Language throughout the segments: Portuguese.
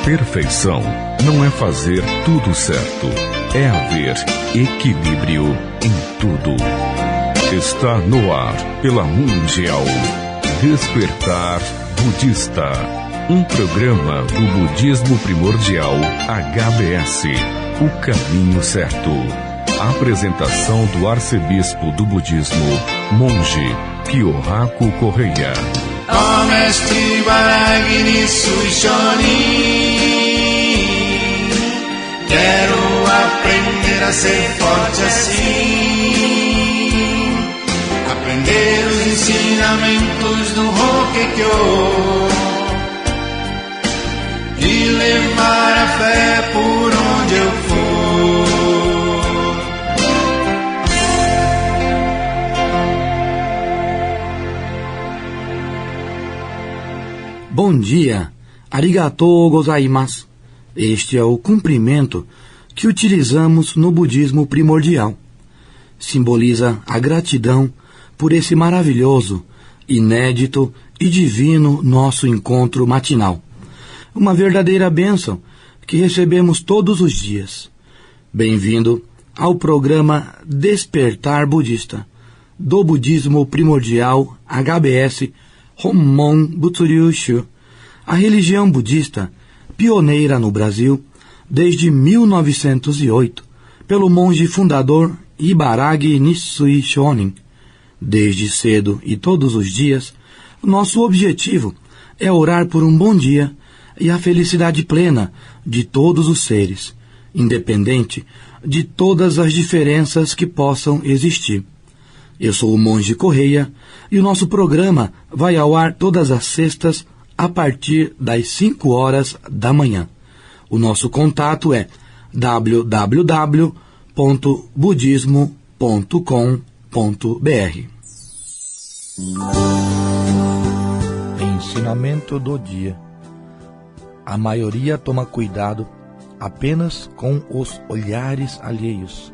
Perfeição não é fazer tudo certo, é haver equilíbrio em tudo. Está no ar, pela Mundial, Despertar Budista, um programa do Budismo Primordial HBS, o caminho certo. Apresentação do arcebispo do budismo, monge Kyohaku Correia. Mestre Varagini Suishoni, quero aprender a ser forte assim, aprender os ensinamentos do Hokkekyo e levar a fé por onde eu for. Bom dia, arigatou gozaimasu. Este é o cumprimento que utilizamos no budismo primordial. Simboliza a gratidão por esse maravilhoso, inédito e divino nosso encontro matinal. Uma verdadeira bênção que recebemos todos os dias. Bem-vindo ao programa Despertar Budista, do budismo primordial HBS Hommon Butsuryu-shu, a religião budista pioneira no Brasil desde 1908, pelo monge fundador Ibaragi Nisui Shonin. Desde cedo e todos os dias, nosso objetivo é orar por um bom dia e a felicidade plena de todos os seres, independente de todas as diferenças que possam existir. Eu sou o monge Correia e o nosso programa vai ao ar todas as sextas a partir das 5 horas da manhã. O nosso contato é www.budismo.com.br. Ensinamento do dia. A maioria toma cuidado apenas com os olhares alheios.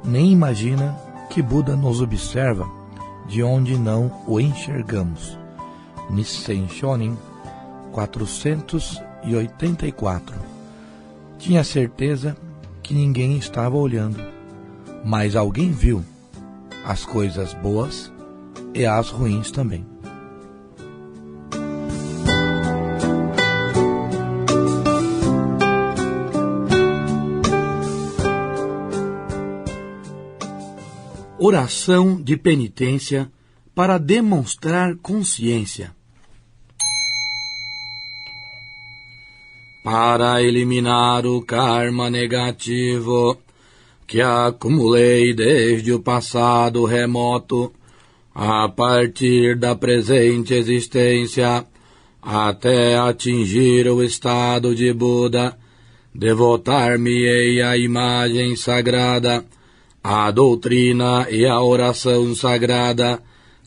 Nem imagina que Buda nos observa de onde não o enxergamos. Nissen Shonin 484. Tinha certeza que ninguém estava olhando, mas alguém viu as coisas boas e as ruins também. Oração de penitência para demonstrar consciência. Para eliminar o karma negativo que acumulei desde o passado remoto, a partir da presente existência, até atingir o estado de Buda, devotar-me-ei à imagem sagrada, a doutrina e a oração sagrada,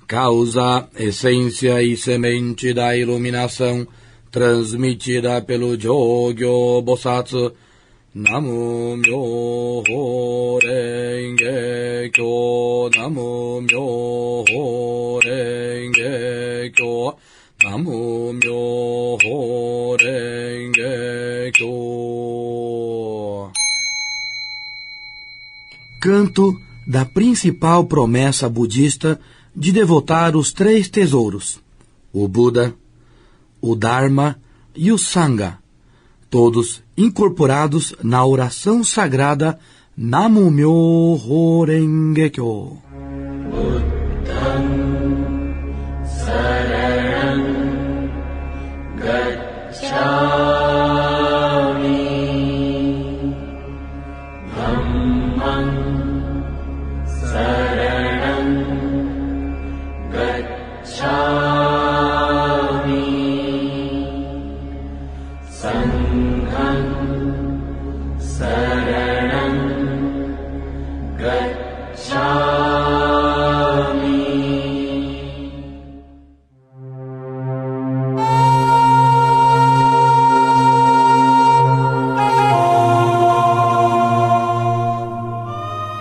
causa, essência e semente da iluminação, transmitida pelo Jogyo Bosatsu. Namu Myoho Renge Kyo, Namu Myoho Renge Kyo, Namu Myoho Renge Kyo. Canto da principal promessa budista de devotar os 3 tesouros, o Buda, o Dharma e o Sangha, todos incorporados na oração sagrada Namu Myoho Renge Kyo. Buddham Saranam Gacchami.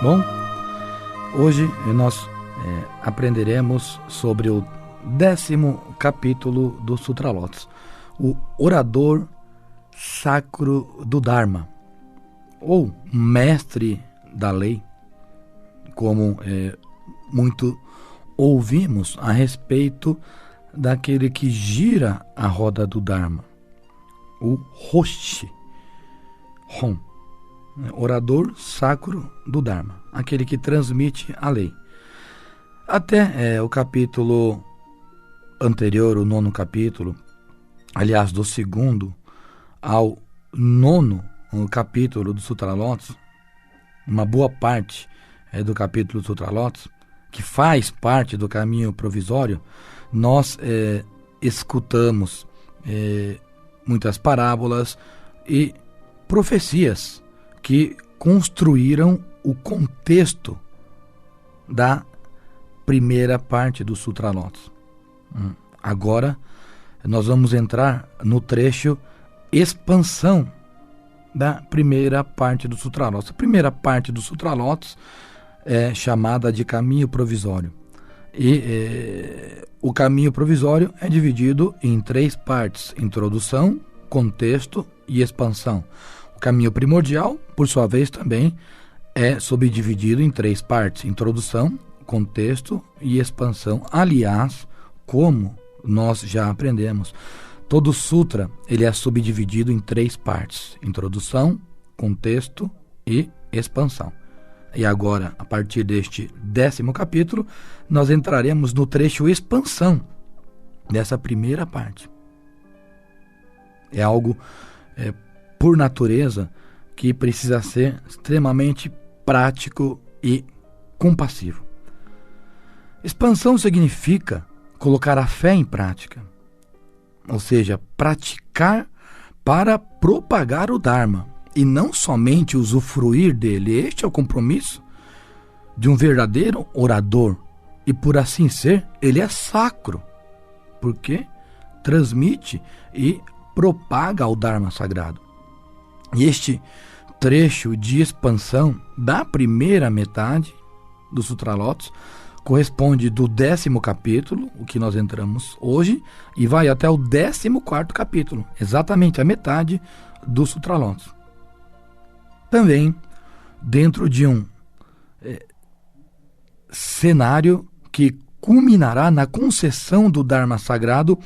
Bom, hoje nós aprenderemos sobre o 10º capítulo do Sutra Lotus, o orador sacro do Dharma, ou mestre da lei, como muito ouvimos a respeito daquele que gira a roda do Dharma, o Roshi, Hon, orador sacro do Dharma, aquele que transmite a lei. Até o capítulo anterior, o 9º capítulo, aliás, do 2º ao 9º capítulo do Sutra Lotus, uma boa parte do capítulo do Sutra Lotus, que faz parte do caminho provisório, nós escutamos muitas parábolas e profecias que construíram o contexto da primeira parte do Sutra Lotus. Agora nós vamos entrar no trecho expansão da primeira parte do Sutra Lotus. A primeira parte do Sutra Lotus é chamada de caminho provisório. E o caminho provisório é dividido em 3 partes: introdução, contexto e expansão. O caminho primordial, por sua vez, também é subdividido em 3 partes: introdução, contexto e expansão. Aliás, como nós já aprendemos, todo sutra ele é subdividido em 3 partes: introdução, contexto e expansão. E agora, a partir deste 10º capítulo, nós entraremos no trecho expansão dessa primeira parte. É algo, por natureza, que precisa ser extremamente prático e compassivo. Expansão significa colocar a fé em prática, ou seja, praticar para propagar o Dharma, e não somente usufruir dele. Este é o compromisso de um verdadeiro orador, e por assim ser, ele é sacro, porque transmite e propaga o Dharma sagrado. E este trecho de expansão da primeira metade do Sutra Lotus corresponde do 10º capítulo, o que nós entramos hoje, e vai até o 14º capítulo, exatamente a metade do Sutra Lotus. Também dentro de um cenário que culminará na concessão do Dharma sagrado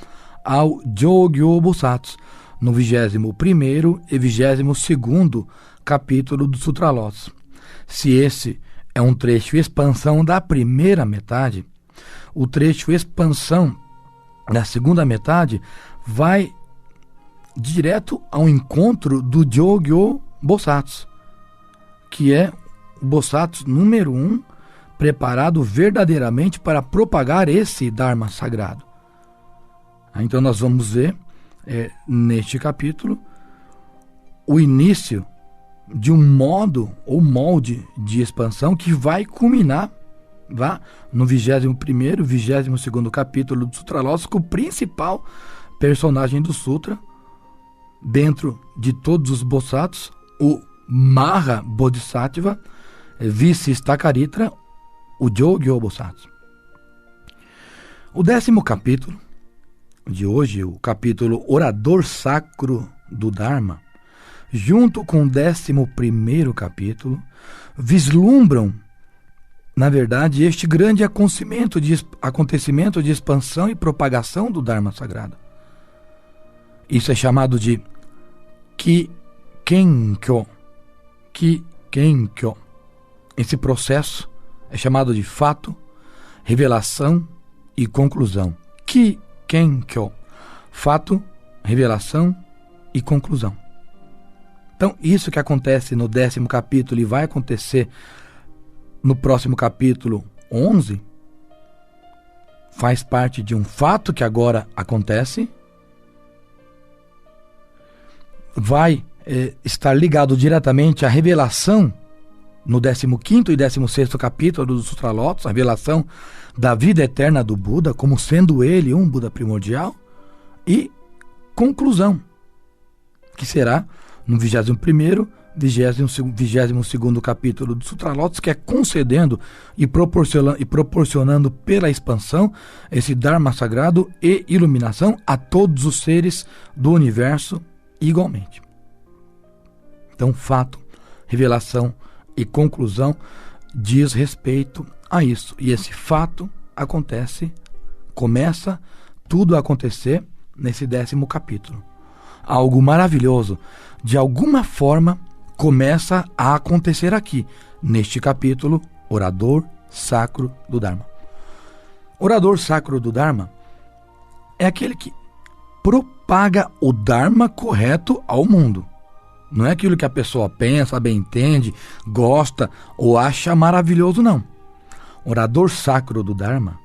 ao Jogyo Bosatsu, no 21º e 22º capítulo do Sutra Lotus. Se esse é um trecho expansão da primeira metade, o trecho expansão da segunda metade vai direto ao encontro do Jogyo Bosatsu, que é o Bosatsu número 1, preparado verdadeiramente para propagar esse Dharma sagrado. Então nós vamos ver neste capítulo o início de um modo ou molde de expansão que vai culminar no 21º e 22º capítulo do Sutra Lotus, com o principal personagem do Sutra, dentro de todos os Bodhisattvas, o Maha Bodhisattva, Vichistakaritra, o Jogyo Bosatsu. O 10º capítulo de hoje, o capítulo Orador Sacro do Dharma, junto com o 11º capítulo, vislumbram, na verdade, este grande acontecimento de expansão e propagação do Dharma sagrado. Isso é chamado de Ki-Kenkyo. Ki-Kenkyo. Esse processo é chamado de fato, revelação e conclusão. Ki-Kenkyo. Fato, revelação e conclusão. Então, isso que acontece no 10º capítulo e vai acontecer no próximo capítulo 11, faz parte de um fato que agora acontece, vai estar ligado diretamente à revelação no 15º e 16º capítulo do Sutra Lotus, a revelação da vida eterna do Buda, como sendo ele um Buda primordial, e conclusão, que será no 21º, 22º capítulo do Sutra Lotus, que é concedendo e proporcionando pela expansão esse Dharma sagrado e iluminação a todos os seres do universo igualmente. Então, fato, revelação e conclusão diz respeito a isso. E esse fato começa tudo a acontecer nesse 10º capítulo. Algo maravilhoso, de alguma forma, começa a acontecer aqui, neste capítulo, Orador Sacro do Dharma. Orador Sacro do Dharma é aquele que propaga o Dharma correto ao mundo. Não é aquilo que a pessoa pensa, bem entende, gosta ou acha maravilhoso, não. Orador Sacro do Dharma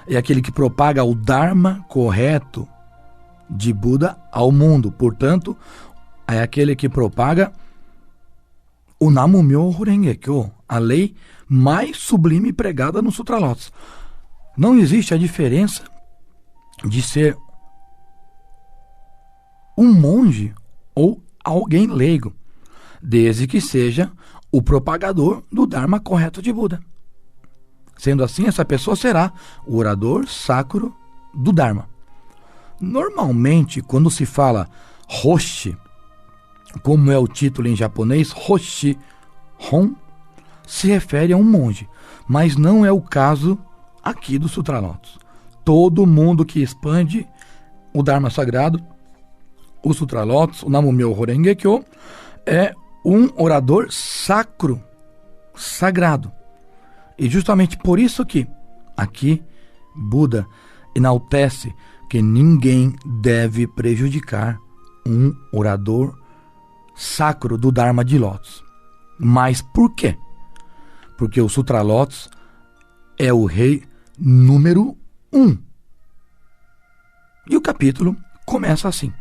é aquele que propaga o Dharma correto de Buda ao mundo. Portanto, é aquele que propaga o Namu-myoho Renge-kyo, a lei mais sublime pregada no Sutra Lotus. Não existe a diferença de ser um monge ou alguém leigo, desde que seja o propagador do Dharma correto de Buda. Sendo assim, essa pessoa será o orador sacro do Dharma. Normalmente, quando se fala Roshi, como é o título em japonês, Roshi Hon, se refere a um monge, mas não é o caso aqui do Sutra Lotus. Todo mundo que expande o Dharma sagrado, o Sutra Lotus, o Namu-myoho Renge-kyo, é um orador sacro, sagrado. E justamente por isso que aqui Buda enaltece que ninguém deve prejudicar um orador sacro do Dharma de Lotus. Mas por quê? Porque o Sutra Lotus é o rei número 1. E o capítulo começa assim.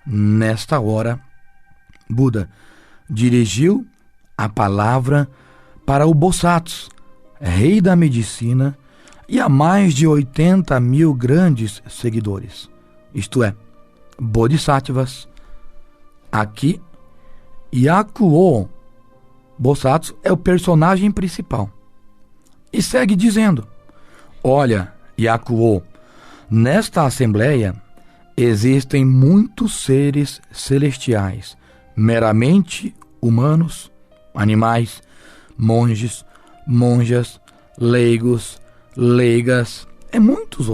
Nesta hora, Buda dirigiu a palavra para o Bosatsu, rei da medicina, e a mais de 80 mil grandes seguidores, isto é, Bodhisattvas. Aqui, Yakuo Bosatsu é o personagem principal. E segue dizendo: olha, Yakuo, nesta assembleia existem muitos seres celestiais, meramente humanos, animais, monges, monjas, leigos, leigas, e muitos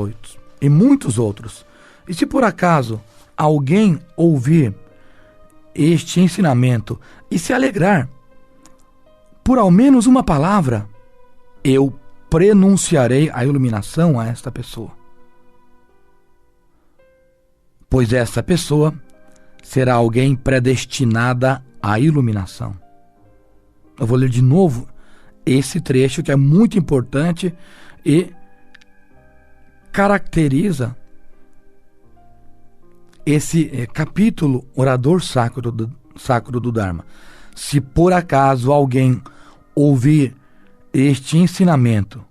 outros. E se por acaso alguém ouvir este ensinamento e se alegrar por ao menos uma palavra, eu prenunciarei a iluminação a esta pessoa. Pois essa pessoa será alguém predestinada à iluminação. Eu vou ler de novo esse trecho que é muito importante e caracteriza esse capítulo Orador Sacro do Dharma. Se por acaso alguém ouvir este ensinamento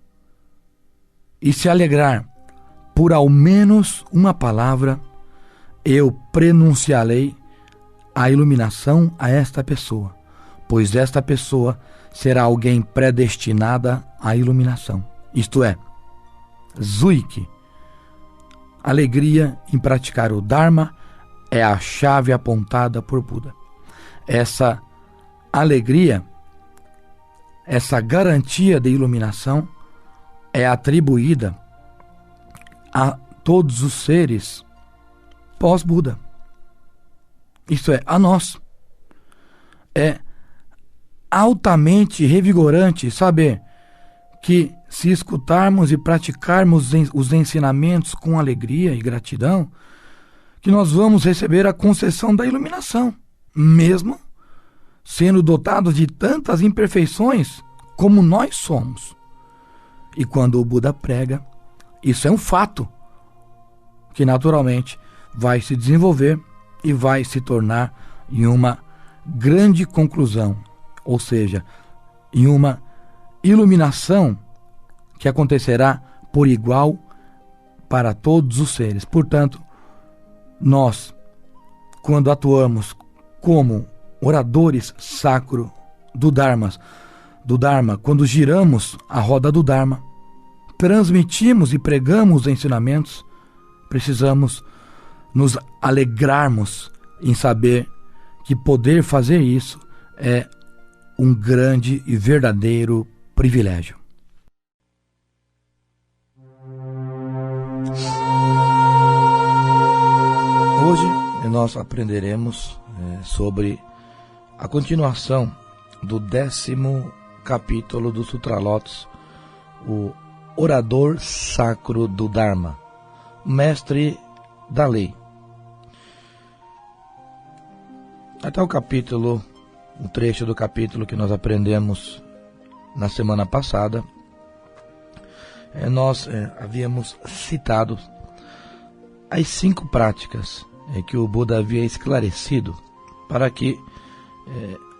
e se alegrar por ao menos uma palavra, eu prenunciarei a iluminação a esta pessoa, pois esta pessoa será alguém predestinada à iluminação. Isto é, Zuiki, alegria em praticar o Dharma, é a chave apontada por Buda. Essa alegria, essa garantia de iluminação é atribuída a todos os seres pós-Buda. Isto é, a nós. É altamente revigorante saber que, se escutarmos e praticarmos os ensinamentos com alegria e gratidão, que nós vamos receber a concessão da iluminação, mesmo sendo dotados de tantas imperfeições como nós somos. E quando o Buda prega, isso é um fato que naturalmente vai se desenvolver e vai se tornar em uma grande conclusão, ou seja, em uma iluminação que acontecerá por igual para todos os seres. Portanto, nós, quando atuamos como oradores sacros do Dharma, quando giramos a roda do Dharma, transmitimos e pregamos os ensinamentos, precisamos nos alegrarmos em saber que poder fazer isso é um grande e verdadeiro privilégio. Hoje nós aprenderemos sobre a continuação do 10º capítulo do Sutralotos, o orador sacro do Dharma, mestre da lei. Até o trecho do capítulo que nós aprendemos na semana passada, nós havíamos citado as 5 práticas que o Buda havia esclarecido para que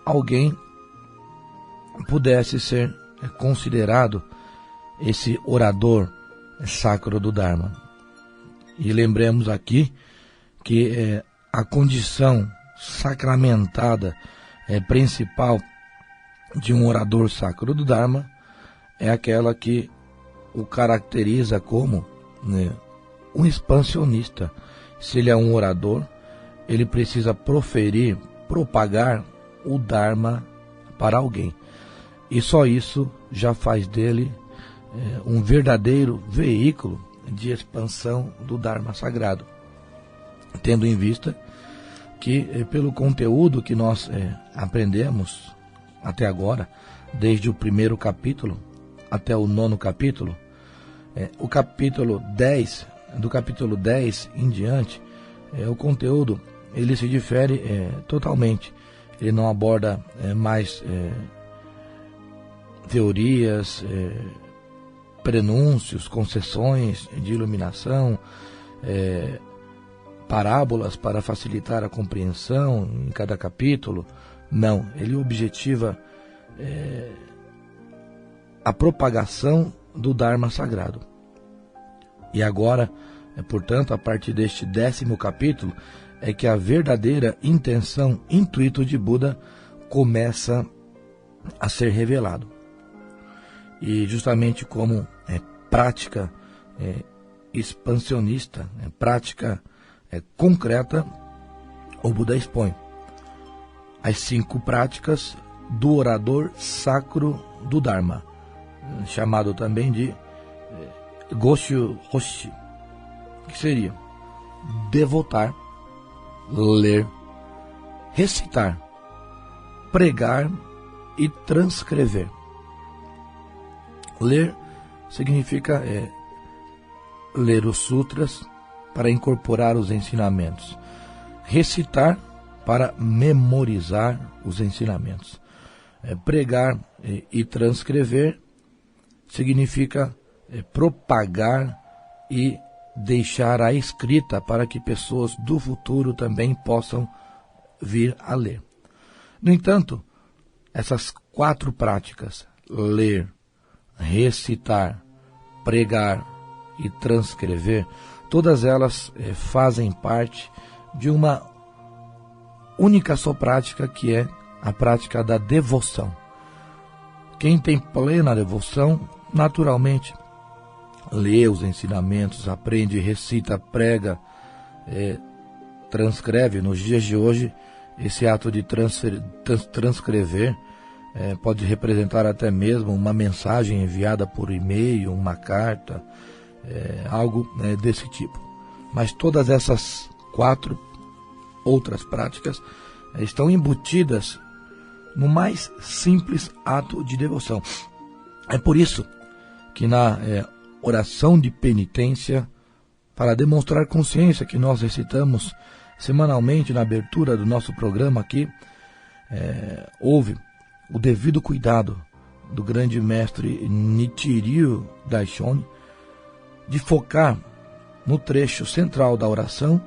alguém pudesse ser considerado esse orador sacro do Dharma. E lembremos aqui que a condição sacramentada principal de um orador sacro do Dharma é aquela que o caracteriza como um expansionista. Se ele é um orador, ele precisa propagar o Dharma para alguém. E só isso já faz dele um verdadeiro veículo de expansão do Dharma sagrado. Tendo em vista que, pelo conteúdo que nós aprendemos até agora, desde o 1º capítulo até o 9º capítulo, o capítulo 10, do capítulo 10 em diante, o conteúdo ele se difere totalmente. Ele não aborda mais teorias, prenúncios, concessões de iluminação, parábolas para facilitar a compreensão em cada capítulo. Não, ele objetiva a propagação do Dharma sagrado. E agora, portanto, a partir deste 10º capítulo, é que a verdadeira intenção, intuito de Buda começa a ser revelado. E justamente como prática expansionista, prática concreta, o Buda expõe as 5 práticas do orador sacro do Dharma, chamado também de Goshu Hoshi, que seria devotar, ler, recitar, pregar e transcrever. Ler significa ler os sutras para incorporar os ensinamentos. Recitar para memorizar os ensinamentos. Pregar e transcrever significa propagar e deixar a escrita para que pessoas do futuro também possam vir a ler. No entanto, essas 4 práticas, ler, recitar, pregar e transcrever, todas elas fazem parte de uma única só prática, que é a prática da devoção. Quem tem plena devoção, naturalmente, lê os ensinamentos, aprende, recita, prega, transcreve. Nos dias de hoje, esse ato de transcrever pode representar até mesmo uma mensagem enviada por e-mail, uma carta, algo desse tipo. Mas todas essas 4 outras práticas estão embutidas no mais simples ato de devoção. É por isso que na oração de penitência, para demonstrar consciência, que nós recitamos semanalmente na abertura do nosso programa aqui, houve o devido cuidado do grande mestre Nichiren Daishonin de focar no trecho central da oração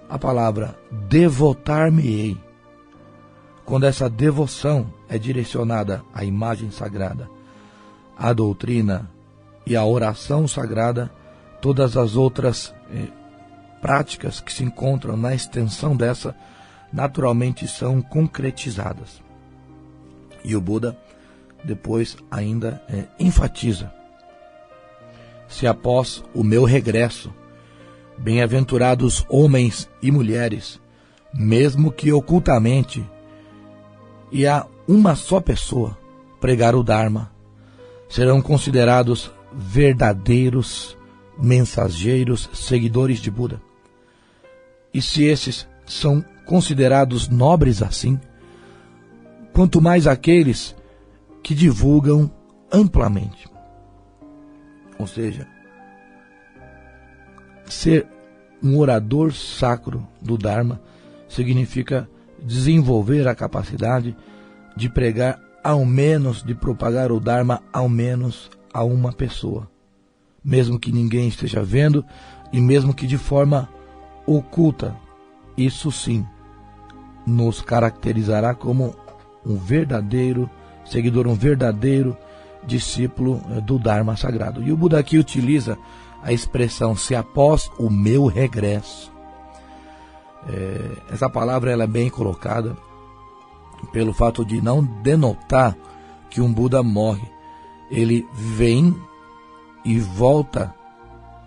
a palavra devotar-me-ei. Quando essa devoção é direcionada à imagem sagrada, à doutrina e à oração sagrada, todas as outras práticas que se encontram na extensão dessa, naturalmente são concretizadas. E o Buda depois ainda enfatiza: se após o meu regresso, bem-aventurados homens e mulheres mesmo que ocultamente, e a uma só pessoa pregar o Dharma, serão considerados verdadeiros mensageiros, seguidores de Buda. E se esses são considerados nobres assim, quanto mais aqueles que divulgam amplamente. Ou seja, ser um orador sacro do Dharma significa desenvolver a capacidade de pregar ao menos, de propagar o Dharma ao menos a uma pessoa, mesmo que ninguém esteja vendo e mesmo que de forma oculta. Isso sim nos caracterizará como um verdadeiro seguidor, um verdadeiro discípulo do Dharma sagrado. E o Buda aqui utiliza a expressão "se após o meu regresso". Essa palavra ela é bem colocada pelo fato de não denotar que um Buda morre. Ele vem e volta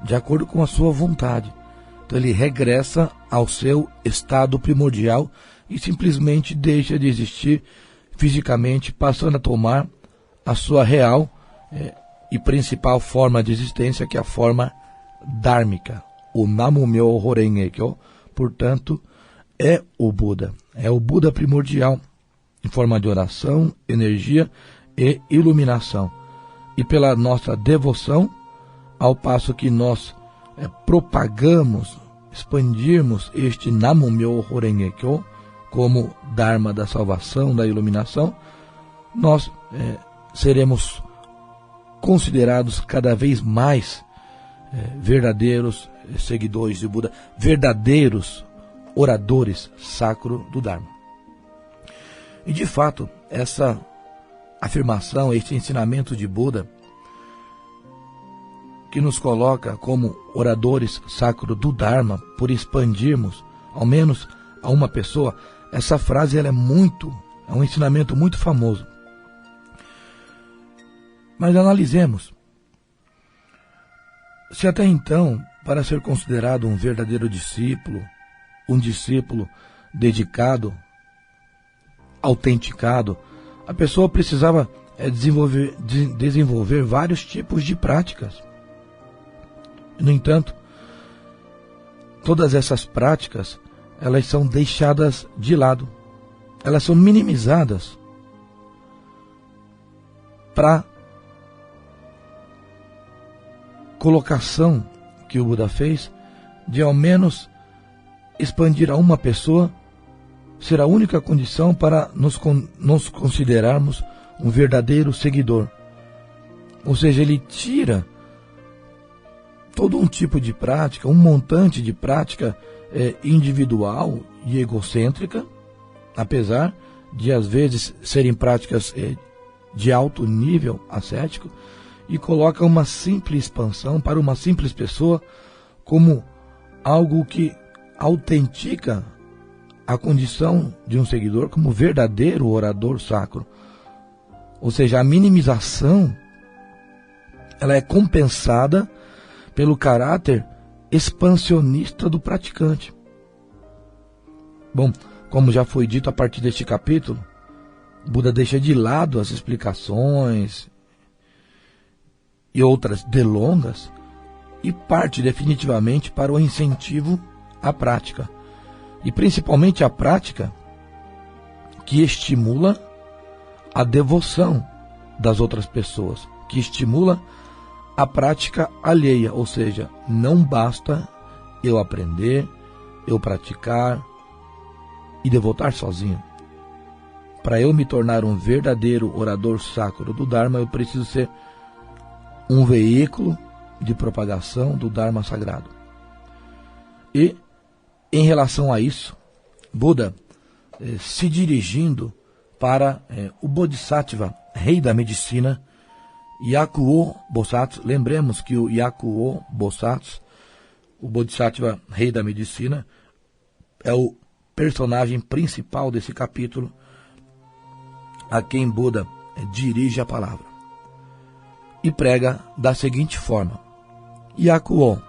de acordo com a sua vontade. Então ele regressa ao seu estado primordial e simplesmente deixa de existir fisicamente, passando a tomar a sua real e principal forma de existência, que é a forma dármica. O Namumyo Horengekyo, portanto, é o Buda primordial, em forma de oração, energia e iluminação. E pela nossa devoção, ao passo que nós propagamos, expandirmos este Namumyo Horengekyo como Dharma da salvação, da iluminação, nós seremos considerados cada vez mais verdadeiros seguidores de Buda, verdadeiros oradores sacros do Dharma. E de fato, essa afirmação, este ensinamento de Buda, que nos coloca como oradores sacros do Dharma, por expandirmos ao menos a uma pessoa, essa frase ela é um ensinamento muito famoso. Mas analisemos. Se até então, para ser considerado um verdadeiro discípulo, um discípulo dedicado, autenticado, a pessoa precisava desenvolver vários tipos de práticas. No entanto, todas essas práticas, elas são deixadas de lado. Elas são minimizadas para colocação que o Buda fez de ao menos expandir a uma pessoa ser a única condição para nos considerarmos um verdadeiro seguidor. Ou seja, ele tira todo um tipo de prática, um montante de prática individual e egocêntrica, apesar de às vezes serem práticas de alto nível ascético, e coloca uma simples expansão para uma simples pessoa como algo que autentica a condição de um seguidor como verdadeiro orador sacro. Ou seja, a minimização ela é compensada pelo caráter expansionista do praticante. Bom, como já foi dito a partir deste capítulo, Buda deixa de lado as explicações e outras delongas e parte definitivamente para o incentivo à prática. E principalmente a prática que estimula a devoção das outras pessoas, que estimula a prática alheia, ou seja, não basta eu aprender, eu praticar e devotar sozinho. Para eu me tornar um verdadeiro orador sacro do Dharma, eu preciso ser um veículo de propagação do Dharma sagrado. E, em relação a isso, Buda, se dirigindo para o Bodhisattva, rei da medicina, Yakuo Bosatsu. Lembremos que o Yakuo Bosatsu, o Bodhisattva, rei da medicina, é o personagem principal desse capítulo, a quem Buda dirige a palavra. E prega da seguinte forma: Yakuo,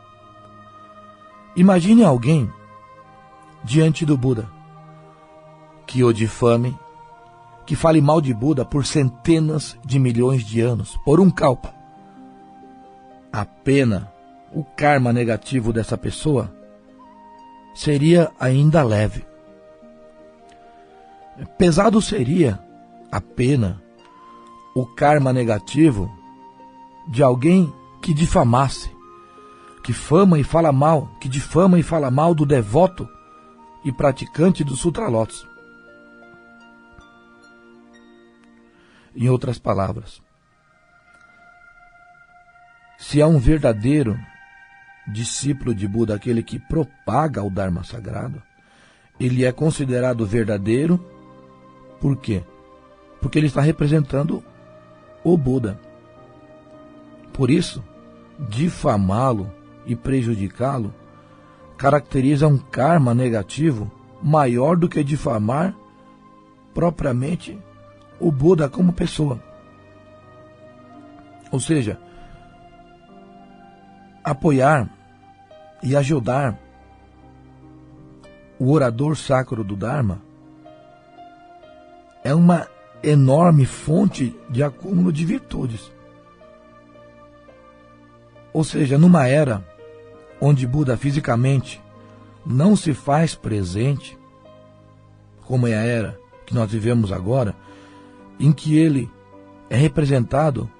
imagine alguém diante do Buda, que o difame, que fale mal de Buda por centenas de milhões de anos, por um kalpa. A pena, o karma negativo dessa pessoa seria ainda leve. Pesado seria a pena, o karma negativo de alguém que difamasse, que difama e fala mal do devoto e praticante dos Sutra Lotus. Em outras palavras, se é um verdadeiro discípulo de Buda, aquele que propaga o Dharma sagrado, ele é considerado verdadeiro. Por quê? Porque ele está representando o Buda. Por isso, difamá-lo e prejudicá-lo caracteriza um karma negativo maior do que difamar propriamente o Buda como pessoa. Ou seja, apoiar e ajudar o orador sacro do Dharma é uma enorme fonte de acúmulo de virtudes. Ou seja, numa era onde Buda fisicamente não se faz presente, como é a era que nós vivemos agora, em que ele é representado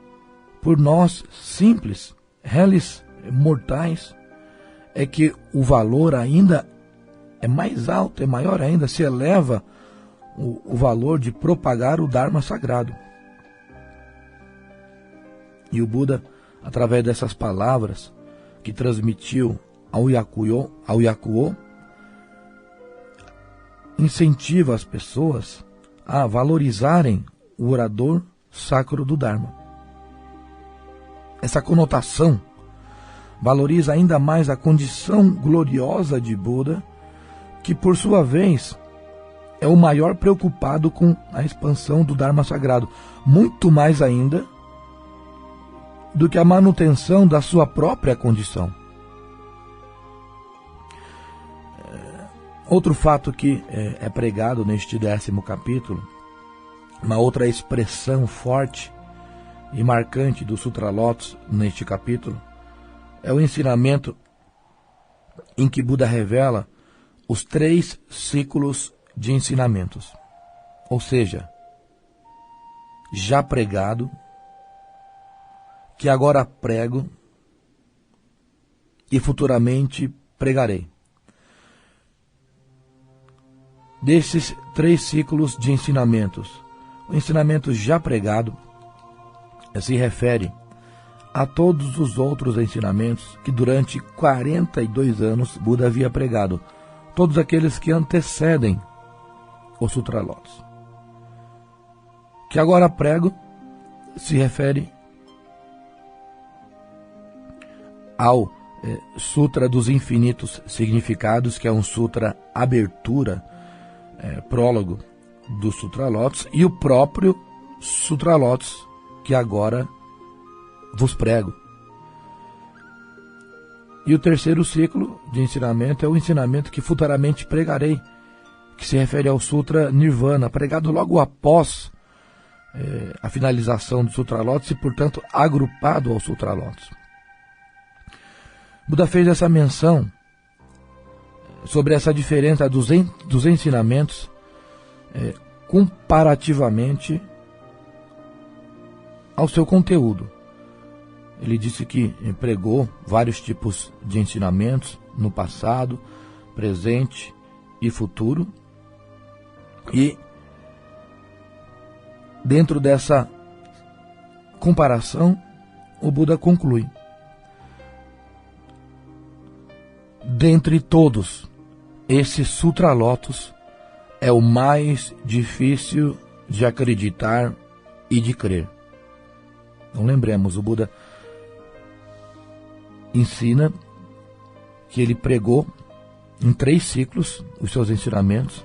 por nós simples, réis mortais, é que o valor ainda é mais alto, é maior ainda, se eleva o valor de propagar o Dharma sagrado. E o Buda, através dessas palavras que transmitiu ao Yakuo, incentiva as pessoas a valorizarem o orador sacro do Dharma. Essa conotação valoriza ainda mais a condição gloriosa de Buda, que por sua vez é o maior preocupado com a expansão do Dharma sagrado, muito mais ainda do que a manutenção da sua própria condição. Outro fato que é pregado neste 10º capítulo, uma outra expressão forte e marcante do Sutra Lotus neste capítulo, é o ensinamento em que Buda revela os 3 ciclos de ensinamentos. Ou seja, já pregado, que agora prego e futuramente pregarei. Desses 3 ciclos de ensinamentos, o ensinamento já pregado se refere a todos os outros ensinamentos que durante 42 anos Buda havia pregado, todos aqueles que antecedem o Sutra Lotus. Que agora prego se refere ao Sutra dos Infinitos Significados, que é um sutra abertura, prólogo do Sutra Lotus, e o próprio Sutra Lotus, que agora vos prego. E o 3º ciclo de ensinamento é o ensinamento que futuramente pregarei, que se refere ao Sutra Nirvana, pregado logo após a finalização do Sutra Lotus e, portanto, agrupado ao Sutra Lotus. Buda fez essa menção sobre essa diferença dos ensinamentos comparativamente ao seu conteúdo. Ele disse que pregou vários tipos de ensinamentos no passado, presente e futuro. E dentro dessa comparação, o Buda conclui: dentre todos, esse Sutra Lotus é o mais difícil de acreditar e de crer. Então lembremos, o Buda ensina que ele pregou em 3 ciclos os seus ensinamentos,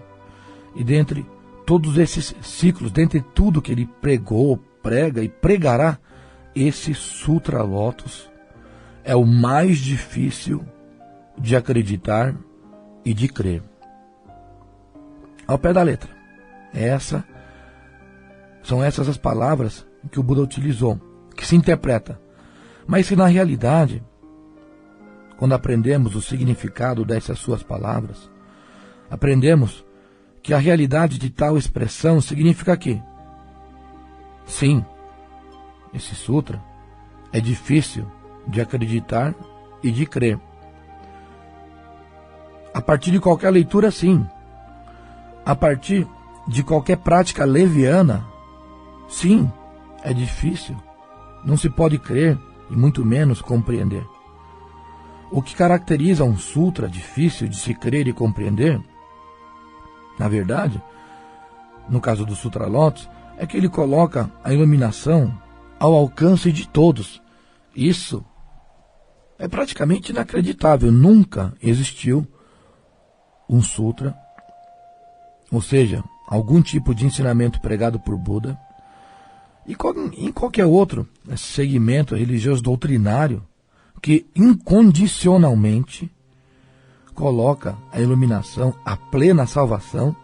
e dentre todos esses ciclos, dentre tudo que ele pregou, prega e pregará, esse Sutra Lotus é o mais difícil de acreditar e de crer. Ao pé da letra. São essas as palavras que o Buda utilizou, que se interpreta. Mas se na realidade, quando aprendemos o significado dessas suas palavras, aprendemos que a realidade de tal expressão significa que, sim, esse sutra é difícil de acreditar e de crer. A partir de qualquer leitura, sim. A partir de qualquer prática leviana, sim, é difícil. Não se pode crer e muito menos compreender. O que caracteriza um sutra difícil de se crer e compreender, na verdade, no caso do Sutra Lotus, é que ele coloca a iluminação ao alcance de todos. Isso é praticamente inacreditável. Nunca existiu um sutra, ou seja, algum tipo de ensinamento pregado por Buda, e em qualquer outro segmento religioso doutrinário, que incondicionalmente coloca a iluminação, a plena salvação,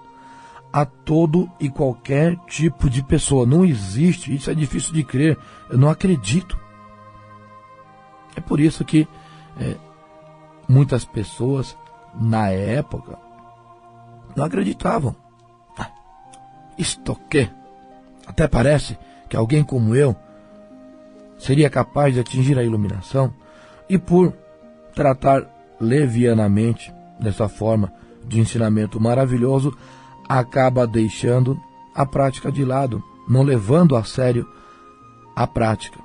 a todo e qualquer tipo de pessoa. Não existe, isso é difícil de crer, eu não acredito. É por isso que muitas pessoas, na época, não acreditavam. Isto que? Até parece que alguém como eu seria capaz de atingir a iluminação, e por tratar levianamente dessa forma de ensinamento maravilhoso, acaba deixando a prática de lado, não levando a sério a prática.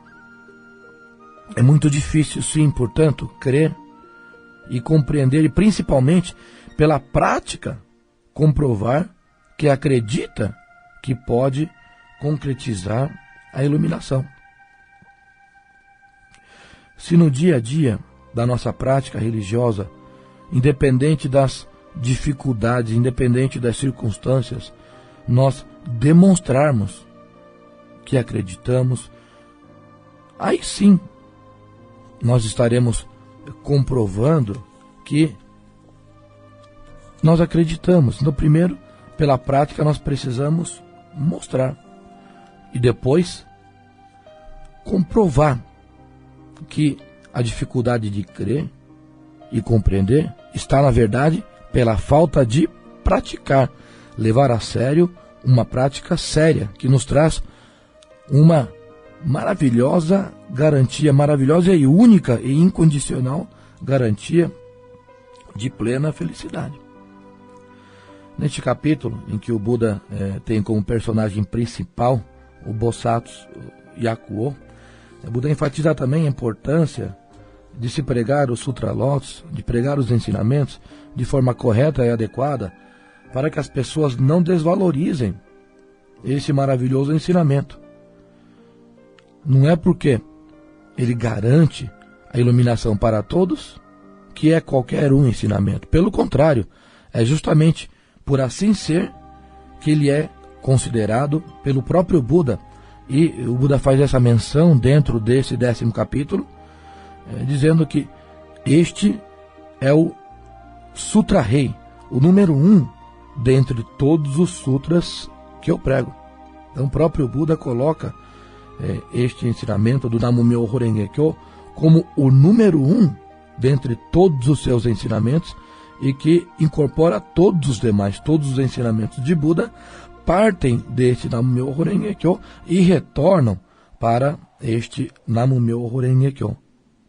É muito difícil, sim, portanto, crer e compreender, e principalmente pela prática, comprovar que acredita que pode concretizar a iluminação. Se no dia a dia da nossa prática religiosa, independente das dificuldades, independente das circunstâncias, nós demonstrarmos que acreditamos, aí sim nós estaremos comprovando que nós acreditamos. No primeiro, pela prática, nós precisamos mostrar e depois comprovar que a dificuldade de crer e compreender está, na verdade, pela falta de praticar, levar a sério uma prática séria, que nos traz uma maravilhosa garantia, maravilhosa e única e incondicional garantia de plena felicidade. Neste capítulo, em que o Buda tem como personagem principal o Bodhisattva Yakuo, o Buda enfatiza também a importância de se pregar o Sutra Lotus, de pregar os ensinamentos de forma correta e adequada, para que as pessoas não desvalorizem esse maravilhoso ensinamento. Não é porque ele garante a iluminação para todos que é qualquer um ensinamento. Pelo contrário, é justamente por assim ser que ele é considerado pelo próprio Buda. E o Buda faz essa menção dentro desse 10º capítulo, dizendo que este é o Sutra Rei, o número 1 dentre todos os sutras que eu prego. Então o próprio Buda coloca este ensinamento do Namu-myoho Renge-kyo como o número 1 dentre todos os seus ensinamentos, e que incorpora todos os demais, todos os ensinamentos de Buda partem deste Namu-myoho Renge-kyo e retornam para este Namu-myoho Renge-kyo,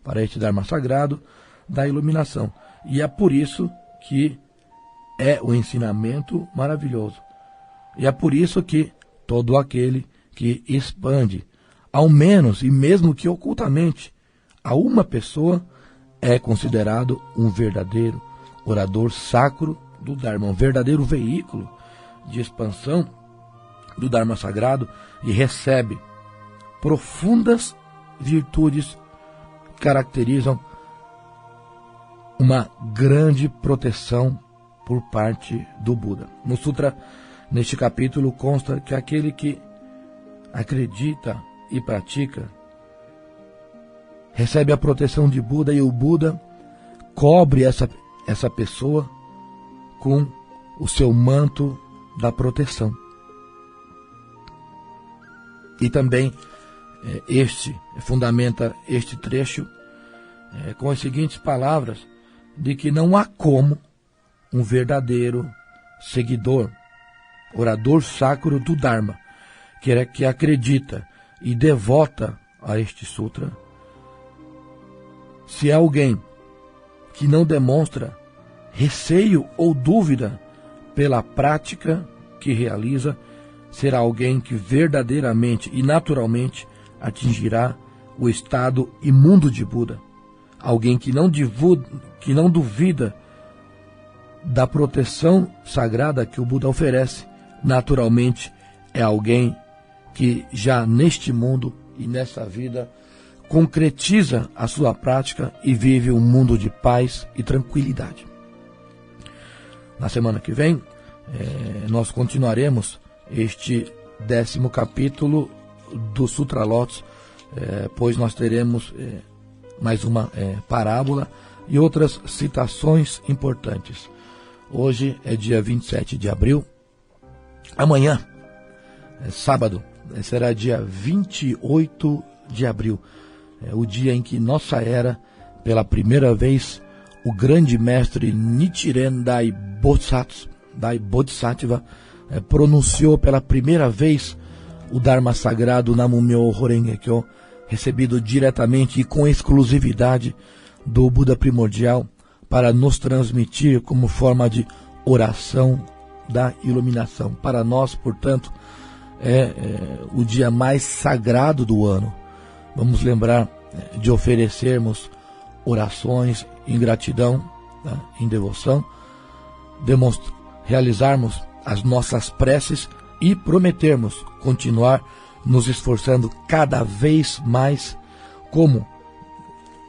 para este Dharma sagrado da iluminação. E é por isso que é o ensinamento maravilhoso. E é por isso que todo aquele que expande, ao menos e mesmo que ocultamente, a uma pessoa, é considerado um verdadeiro orador sacro do Dharma, um verdadeiro veículo de expansão do Dharma sagrado, e recebe profundas virtudes que caracterizam uma grande proteção por parte do Buda. No Sutra, neste capítulo, consta que aquele que acredita e pratica recebe a proteção de Buda, e o Buda cobre essa pessoa com o seu manto da proteção. E também fundamenta este trecho com as seguintes palavras, de que não há como um verdadeiro seguidor, orador sacro do Dharma, que acredita e devota a este sutra, se é alguém que não demonstra receio ou dúvida pela prática que realiza, será alguém que verdadeiramente e naturalmente atingirá o estado imundo de Buda. Alguém que não duvida da proteção sagrada que o Buda oferece, naturalmente é alguém que já neste mundo e nessa vida concretiza a sua prática e vive um mundo de paz e tranquilidade. Na semana que vem, nós continuaremos este 10º capítulo do Sutra Lotus, pois nós teremos mais uma parábola e outras citações importantes. Hoje é dia 27 de abril. Amanhã, sábado, será dia 28 de abril. É o dia em que nossa era, pela primeira vez, o grande mestre Nichiren Dai Bodhisattva pronunciou pela primeira vez o Dharma sagrado Namu-myo Horenge-kyo, recebido diretamente e com exclusividade do Buda primordial, para nos transmitir como forma de oração da iluminação. Para nós, portanto, é o dia mais sagrado do ano. Vamos lembrar de oferecermos orações em gratidão, em devoção, realizarmos as nossas preces e prometermos continuar nos esforçando cada vez mais como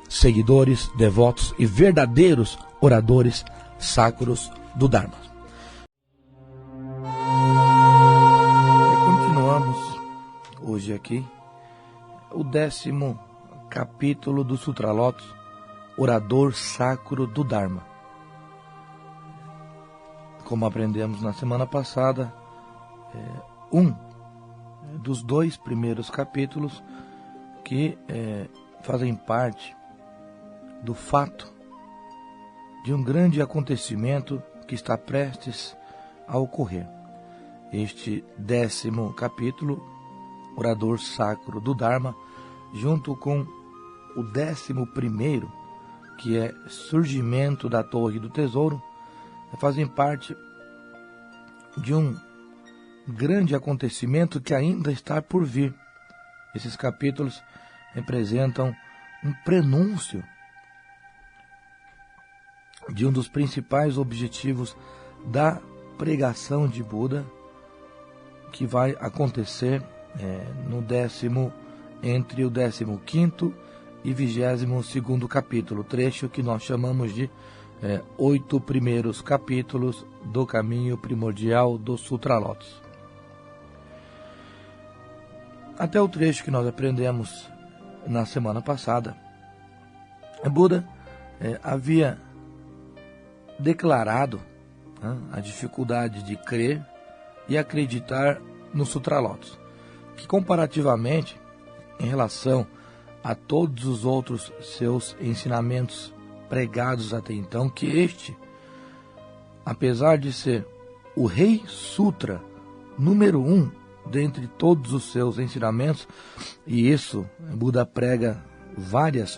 seguidores, devotos e verdadeiros oradores sacros do Dharma. Continuamos hoje aqui o 10º capítulo do Sutra Lotus, Orador Sacro do Dharma. Como aprendemos na semana passada, um dos 2 primeiros capítulos que fazem parte do fato de um grande acontecimento que está prestes a ocorrer. Este 10º capítulo, Orador Sacro do Dharma, junto com o 11º, que é Surgimento da Torre do Tesouro, fazem parte de um grande acontecimento que ainda está por vir. Esses capítulos representam um prenúncio de um dos principais objetivos da pregação de Buda, que vai acontecer entre o 15º e 22º capítulo, trecho que nós chamamos de 8 primeiros capítulos do caminho primordial do Sutra Lotus. Até o trecho que nós aprendemos na semana passada, Buda havia declarado a dificuldade de crer e acreditar no Sutra Lotus, que comparativamente, em relação a todos os outros seus ensinamentos pregados até então, que este, apesar de ser o Rei Sutra número 1 dentre todos os seus ensinamentos, e isso Buda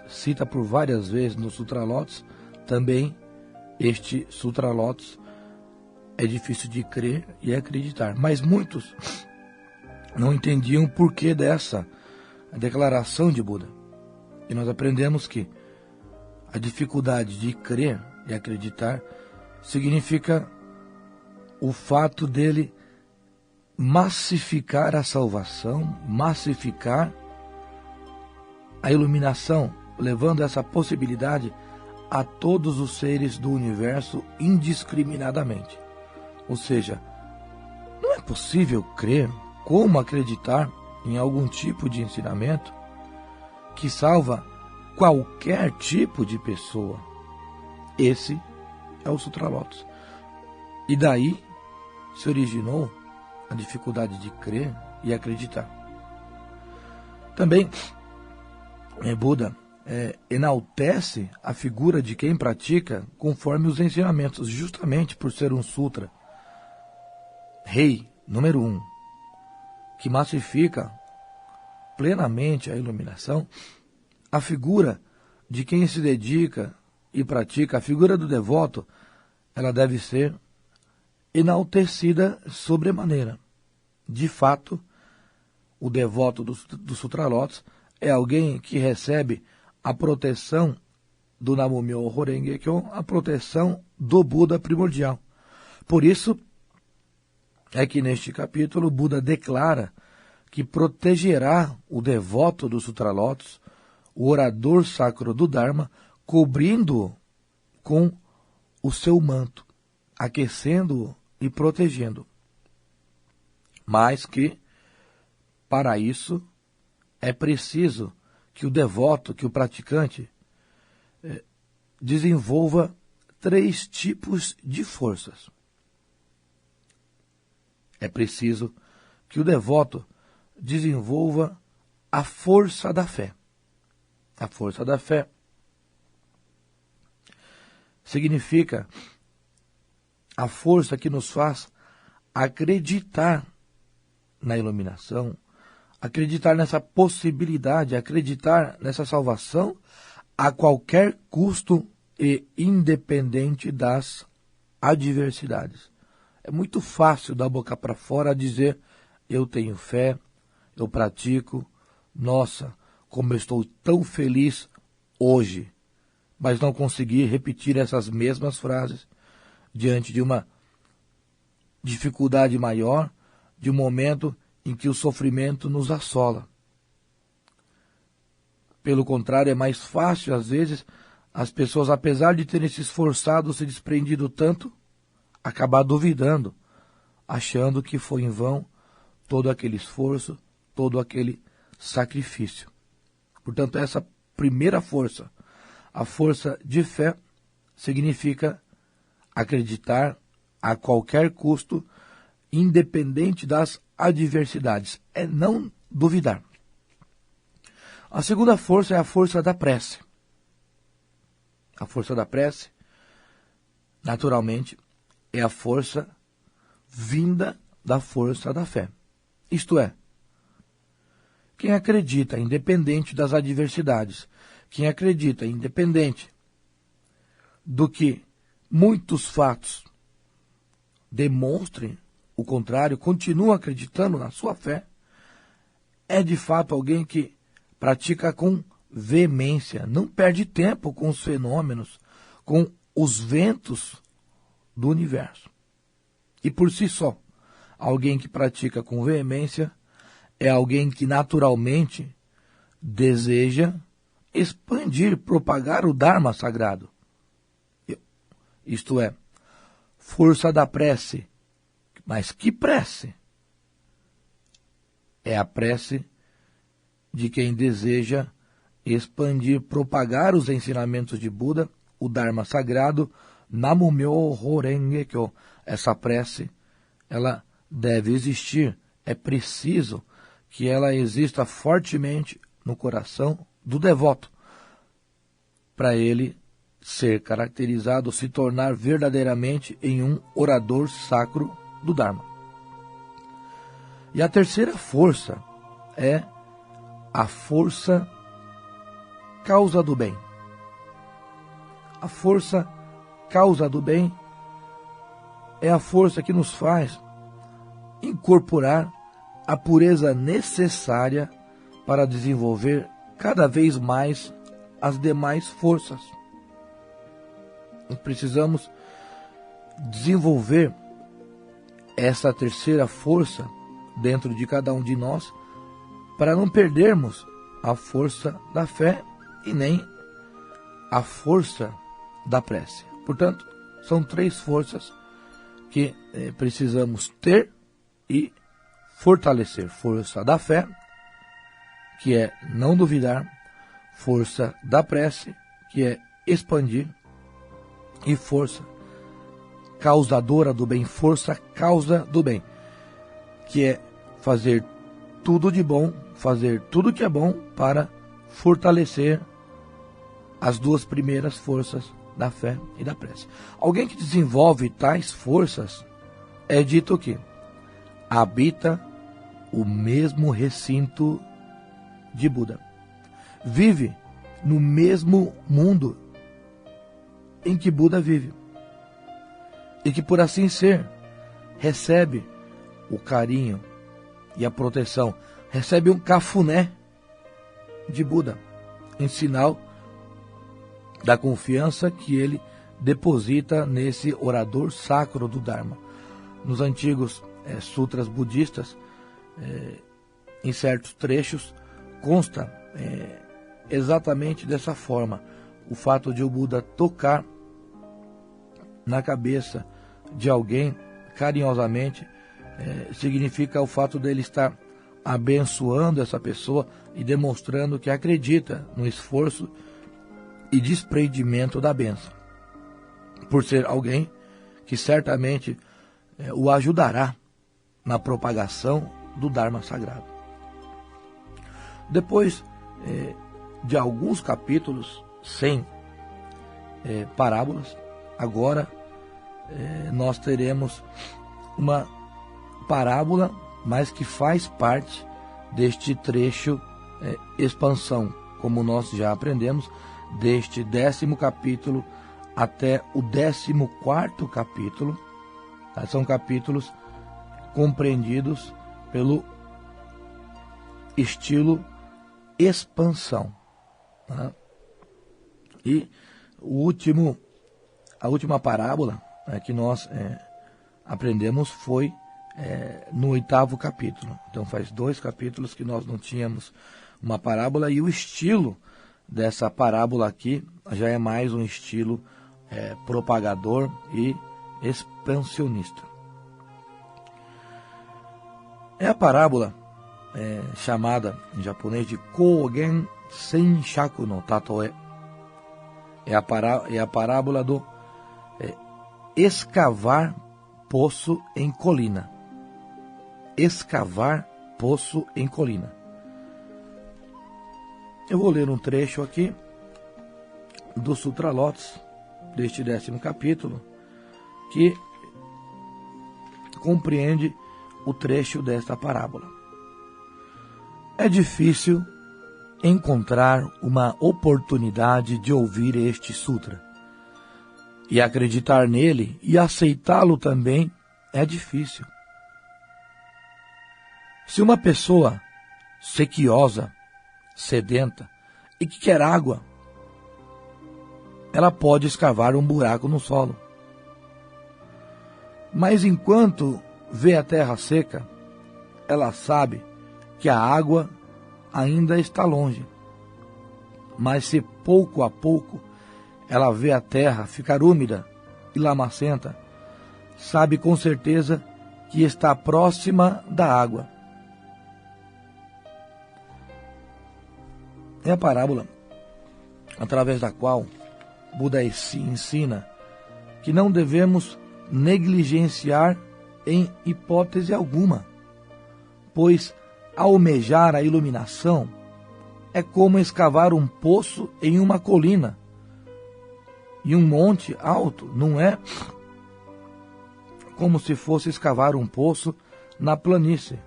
cita por várias vezes no Sutra Lotus, também este Sutra Lotus é difícil de crer e acreditar. Mas muitos não entendiam o porquê dessa declaração de Buda. E nós aprendemos que a dificuldade de crer e acreditar significa o fato dele massificar a salvação, massificar a iluminação, levando essa possibilidade a todos os seres do universo indiscriminadamente. Ou seja, não é possível crer, como acreditar em algum tipo de ensinamento que salva qualquer tipo de pessoa. Esse é o Sutra Lotus. E daí se originou a dificuldade de crer e acreditar. Também Buda enaltece a figura de quem pratica conforme os ensinamentos, justamente por ser um sutra rei número 1, que massifica plenamente a iluminação. A figura de quem se dedica e pratica, a figura do devoto, ela deve ser enaltecida sobremaneira. De fato, o devoto do Sutra Lotus é alguém que recebe a proteção do Namumyo Horenge Kyo, a proteção do Buda primordial. Por isso é que neste capítulo o Buda declara que protegerá o devoto do Sutra Lotus, o orador sacro do Dharma, cobrindo-o com o seu manto, aquecendo-o e protegendo. Mas que, para isso, é preciso que o devoto, que o praticante, desenvolva 3 tipos de forças. É preciso que o devoto desenvolva a força da fé. A força da fé significa a força que nos faz acreditar na iluminação, acreditar nessa possibilidade, acreditar nessa salvação a qualquer custo e independente das adversidades. É muito fácil da boca para fora dizer: eu tenho fé, eu pratico, nossa, como eu estou tão feliz hoje, mas não conseguir repetir essas mesmas frases diante de uma dificuldade maior, de um momento em que o sofrimento nos assola. Pelo contrário, é mais fácil, às vezes, as pessoas, apesar de terem se esforçado, se desprendido tanto, acabar duvidando, achando que foi em vão todo aquele esforço, todo aquele sacrifício. Portanto, essa primeira força, a força de fé, significa acreditar a qualquer custo, independente das adversidades. É não duvidar. A segunda força é a força da prece. A força da prece, naturalmente, é a força vinda da força da fé. Isto é, quem acredita, independente das adversidades, quem acredita, independente do que muitos fatos demonstrem o contrário, continua acreditando na sua fé, é de fato alguém que pratica com veemência, não perde tempo com os fenômenos, com os ventos do universo. E por si só, alguém que pratica com veemência é alguém que naturalmente deseja expandir, propagar o Dharma sagrado. Isto é, força da prece. Mas que prece? É a prece de quem deseja expandir, propagar os ensinamentos de Buda, o Dharma sagrado, Namumyo Horenge Kyo. Essa prece, ela deve existir. É preciso que ela exista fortemente no coração do devoto, para ele ser caracterizado, se tornar verdadeiramente em um orador sacro do Dharma. E a terceira força é a força causa do bem. A força causa do bem é a força que nos faz incorporar a pureza necessária para desenvolver cada vez mais as demais forças. Nós precisamos desenvolver essa terceira força dentro de cada um de nós para não perdermos a força da fé e nem a força da prece. Portanto, são 3 forças que precisamos ter e fortalecer. Força da fé, que é não duvidar, força da prece, que é expandir, e força causadora do bem, força causa do bem, que é fazer tudo de bom, fazer tudo que é bom para fortalecer as duas primeiras forças da fé e da prece. Alguém que desenvolve tais forças é dito que habita o mesmo recinto de Buda, vive no mesmo mundo em que Buda vive, e que, por assim ser, recebe o carinho e a proteção, recebe um cafuné de Buda, em sinal da confiança que ele deposita nesse orador sacro do Dharma. Nos antigos sutras budistas, em certos trechos, consta exatamente dessa forma. O fato de o Buda tocar na cabeça de alguém carinhosamente significa o fato dele estar abençoando essa pessoa e demonstrando que acredita no esforço e desprendimento da bênção, por ser alguém que certamente o ajudará na propagação do Dharma sagrado. Depois de alguns capítulos sem parábolas, agora nós teremos uma parábola, mas que faz parte deste trecho expansão, como nós já aprendemos, deste 10º capítulo até o 14º capítulo. Tá? São capítulos compreendidos pelo estilo expansão. Tá? E a última parábola que nós aprendemos foi no 8º capítulo. Então faz 2 capítulos que nós não tínhamos uma parábola, e o estilo dessa parábola aqui já é mais um estilo propagador e expansionista. É a parábola chamada em japonês de Kogen Senshaku no Tatoe. É a parábola do escavar poço em colina. Escavar poço em colina. Eu vou ler um trecho aqui do Sutra Lotus, deste 10º capítulo, que compreende o trecho desta parábola. É difícil encontrar uma oportunidade de ouvir este sutra, e acreditar nele e aceitá-lo também é difícil. Se uma pessoa sequiosa, sedenta e que quer água, ela pode escavar um buraco no solo. Mas enquanto vê a terra seca, ela sabe que a água ainda está longe. Mas se pouco a pouco ela vê a terra ficar úmida e lamacenta, sabe com certeza que está próxima da água. É a parábola através da qual Buda ensina que não devemos negligenciar em hipótese alguma, pois almejar a iluminação é como escavar um poço em uma colina e um monte alto, não é como se fosse escavar um poço na planície.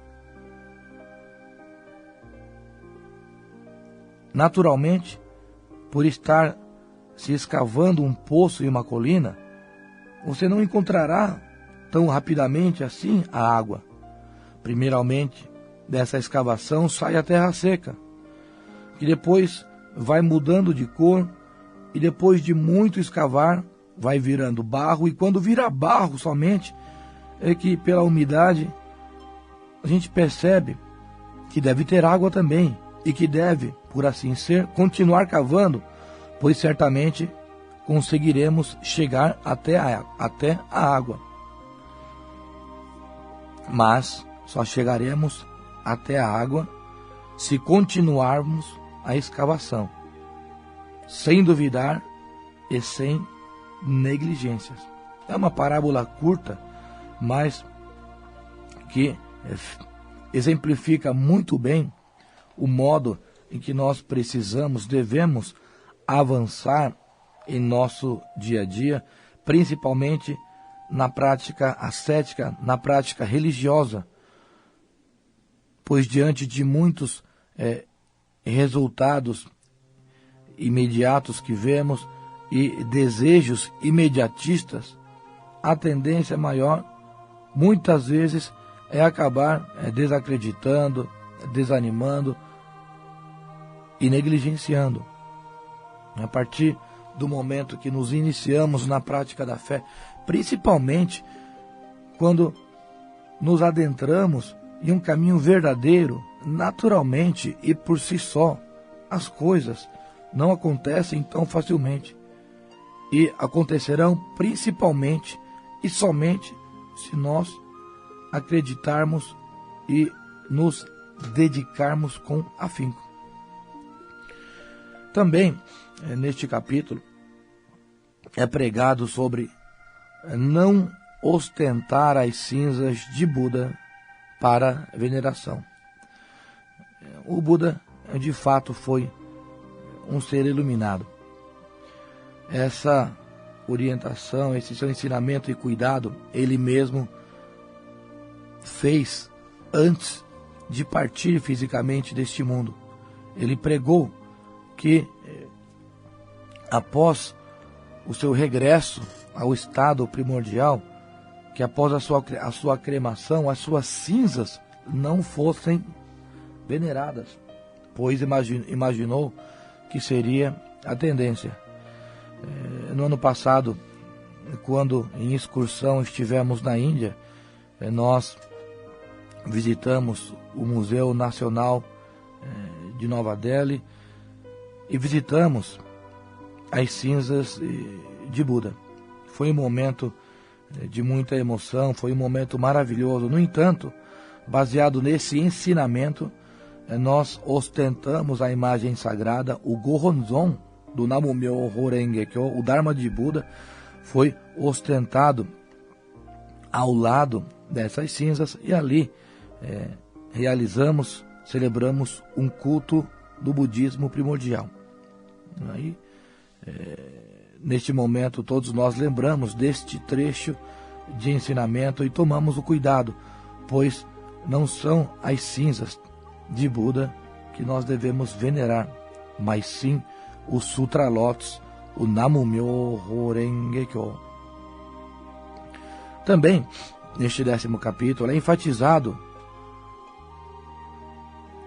Naturalmente, por estar se escavando um poço em uma colina, você não encontrará tão rapidamente assim a água. Primeiramente, dessa escavação sai a terra seca, que depois vai mudando de cor, e depois de muito escavar, vai virando barro, e quando vira barro somente, é que pela umidade a gente percebe que deve ter água também, e que deve, por assim ser, continuar cavando, pois certamente conseguiremos chegar até a água. Mas só chegaremos até a água se continuarmos a escavação, sem duvidar e sem negligências. É uma parábola curta, mas que exemplifica muito bem o modo em que nós devemos avançar em nosso dia a dia, principalmente na prática ascética, na prática religiosa, pois diante de muitos resultados imediatos que vemos e desejos imediatistas, a tendência maior, muitas vezes, é acabar desacreditando, desanimando e negligenciando. A partir do momento que nos iniciamos na prática da fé, principalmente quando nos adentramos em um caminho verdadeiro, naturalmente e por si só, as coisas não acontecem tão facilmente. E acontecerão principalmente e somente se nós acreditarmos e nos dedicarmos com afinco. Também, neste capítulo, é pregado sobre não ostentar as cinzas de Buda para veneração. O Buda, de fato, foi um ser iluminado. Essa orientação, esse seu ensinamento e cuidado, ele mesmo fez antes de partir fisicamente deste mundo. Ele pregou que após o seu regresso ao estado primordial, que após a sua cremação, as suas cinzas não fossem veneradas, pois imaginou que seria a tendência. No ano passado, quando em excursão estivemos na Índia, nós visitamos o Museu Nacional de Nova Delhi e visitamos as cinzas de Buda. Foi um momento de muita emoção, foi um momento maravilhoso. No entanto, baseado nesse ensinamento, nós ostentamos a imagem sagrada, o Gohonzon do Namumyo Horenge Kyo, o Dharma de Buda, foi ostentado ao lado dessas cinzas e ali celebramos um culto do budismo primordial. Aí, neste momento, todos nós lembramos deste trecho de ensinamento e tomamos o cuidado, pois não são as cinzas de Buda que nós devemos venerar, mas sim o Sutra Lotus, o Namumyo Horenge Kyo. Também, neste 10º capítulo, é enfatizado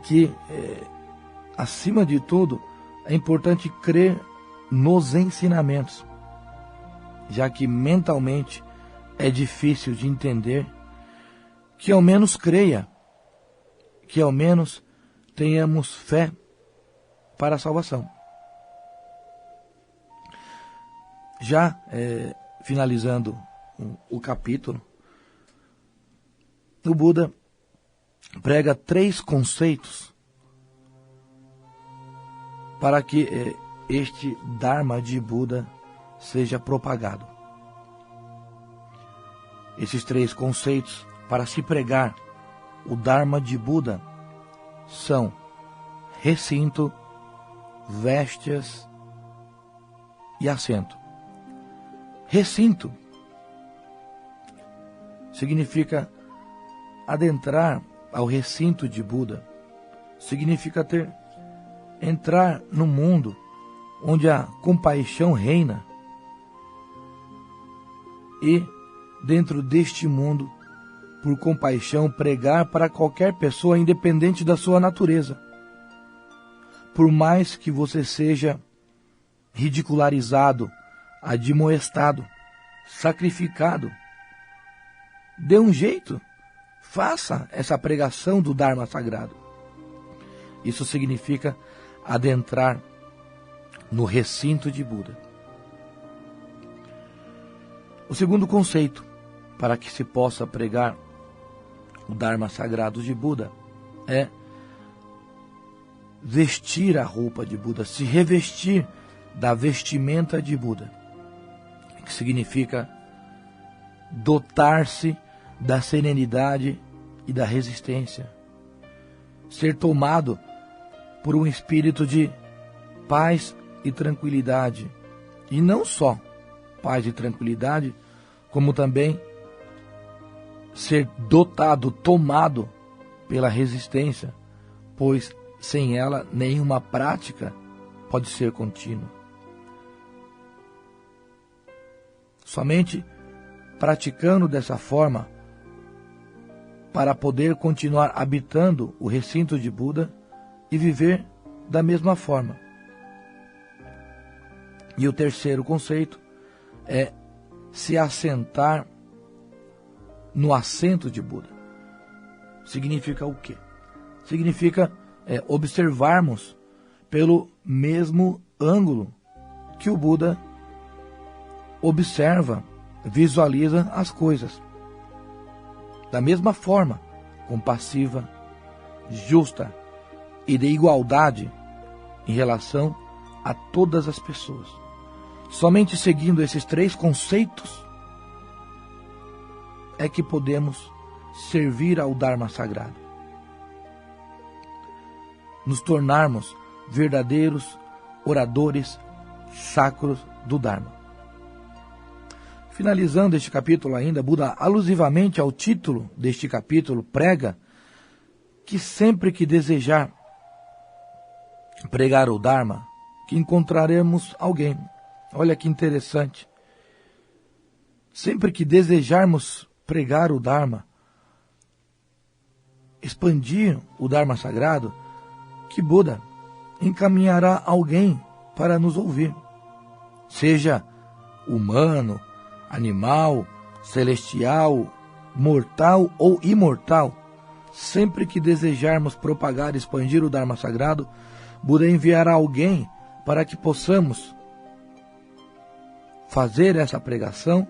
que, acima de tudo, é importante crer nos ensinamentos, já que mentalmente é difícil de entender, que ao menos creia, que ao menos tenhamos fé para a salvação. Já finalizando o capítulo, o Buda prega 3 conceitos para que este Dharma de Buda seja propagado. Esses 3 conceitos para se pregar o Dharma de Buda são recinto, vestes e assento. Recinto significa adentrar ao recinto de Buda, significa entrar no mundo onde a compaixão reina e, dentro deste mundo, por compaixão, pregar para qualquer pessoa, independente da sua natureza. Por mais que você seja ridicularizado, admoestado, sacrificado, dê um jeito, faça essa pregação do Dharma sagrado. Isso significa adentrar no recinto de Buda. O segundo conceito para que se possa pregar o Dharma sagrado de Buda é vestir a roupa de Buda, se revestir da vestimenta de Buda, que significa dotar-se da serenidade e da resistência, ser tomado por um espírito de paz e tranquilidade. E não só paz e tranquilidade, como também ser dotado, tomado pela resistência, pois sem ela nenhuma prática pode ser contínua. Somente praticando dessa forma, para poder continuar habitando o recinto de Buda e viver da mesma forma. E o terceiro conceito é se assentar no assento de Buda. Significa o quê? Significa observarmos pelo mesmo ângulo que o Buda observa, visualiza as coisas. Da mesma forma, compassiva, justa e de igualdade em relação a todas as pessoas. Somente seguindo esses 3 conceitos é que podemos servir ao Dharma sagrado. Nos tornarmos verdadeiros oradores sacros do Dharma. Finalizando este capítulo ainda, Buda, alusivamente ao título deste capítulo, prega que sempre que desejar pregar o Dharma, que encontraremos alguém. Olha que interessante. Sempre que desejarmos pregar o Dharma, expandir o Dharma sagrado, que Buda encaminhará alguém para nos ouvir. Seja humano, animal, celestial, mortal ou imortal, sempre que desejarmos propagar e expandir o Dharma sagrado, Buda enviará alguém para que possamos fazer essa pregação,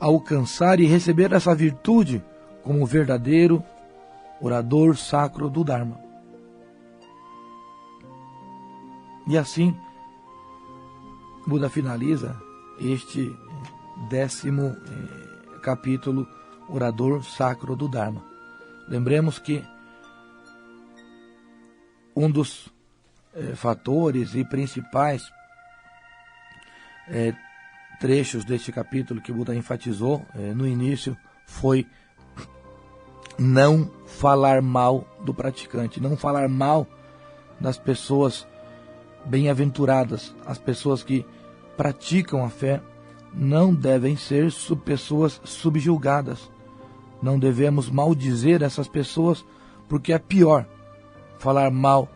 alcançar e receber essa virtude como verdadeiro orador sacro do Dharma. E assim, Buda finaliza este 10º capítulo, Orador Sacro do Dharma. Lembremos que um dos fatores e principais trechos deste capítulo que Buda enfatizou no início foi não falar mal do praticante, não falar mal das pessoas bem-aventuradas. As pessoas que praticam a fé não devem ser pessoas subjugadas. Não devemos maldizer essas pessoas, porque é pior falar mal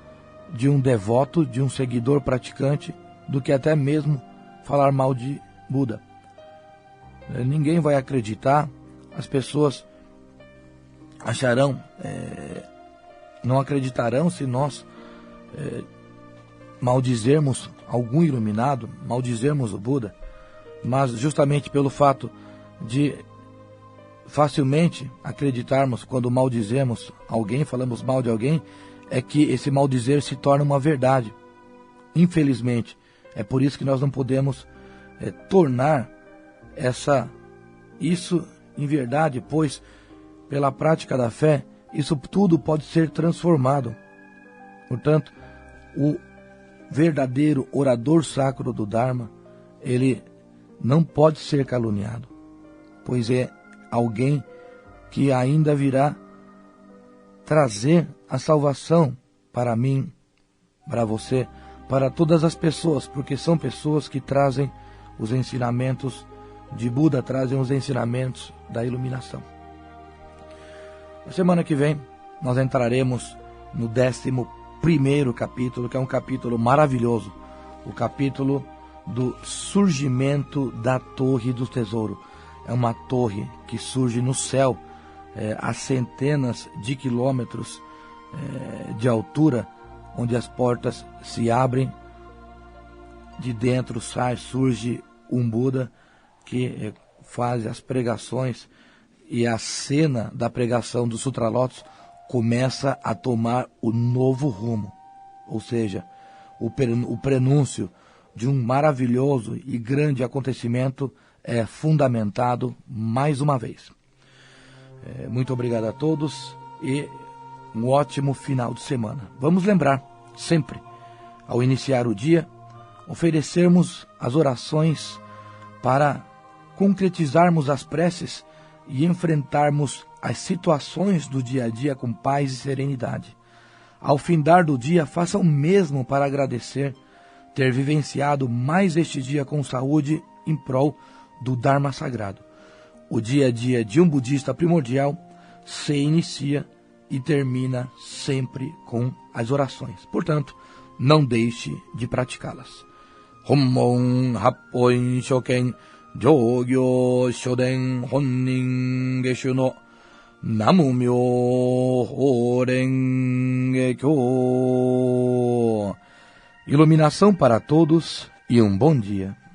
de um devoto, de um seguidor praticante, do que até mesmo falar mal de Buda. Ninguém vai acreditar, as pessoas não acreditarão se nós maldizermos algum iluminado, maldizermos o Buda, mas justamente pelo fato de facilmente acreditarmos quando maldizemos alguém, falamos mal de alguém, é que esse maldizer se torna uma verdade. Infelizmente, é por isso que nós não podemos tornar isso em verdade, pois pela prática da fé, isso tudo pode ser transformado. Portanto, o verdadeiro orador sacro do Dharma, ele não pode ser caluniado, pois é alguém que ainda virá trazer a salvação para mim, para você, para todas as pessoas, porque são pessoas que trazem os ensinamentos de Buda, trazem os ensinamentos da iluminação. Na semana que vem, nós entraremos no 11º capítulo, que é um capítulo maravilhoso, o capítulo do surgimento da Torre do Tesouro. É uma torre que surge no céu, a centenas de quilômetros de altura, onde as portas se abrem, de dentro surge um Buda que faz as pregações, e a cena da pregação do Sutra Lotus começa a tomar o novo rumo, ou seja, o prenúncio de um maravilhoso e grande acontecimento é fundamentado mais uma vez. Muito obrigado a todos e um ótimo final de semana. Vamos lembrar sempre, ao iniciar o dia, oferecermos as orações para concretizarmos as preces e enfrentarmos as situações do dia a dia com paz e serenidade. Ao findar do dia, faça o mesmo para agradecer ter vivenciado mais este dia com saúde em prol do Dharma sagrado. O dia a dia de um budista primordial se inicia e termina sempre com as orações. Portanto, não deixe de praticá-las. Hommon Happoin Shoken Jogyo Shoden Honnin Geshu no Namu Myoho Renge Kyo. Iluminação para todos e um bom dia.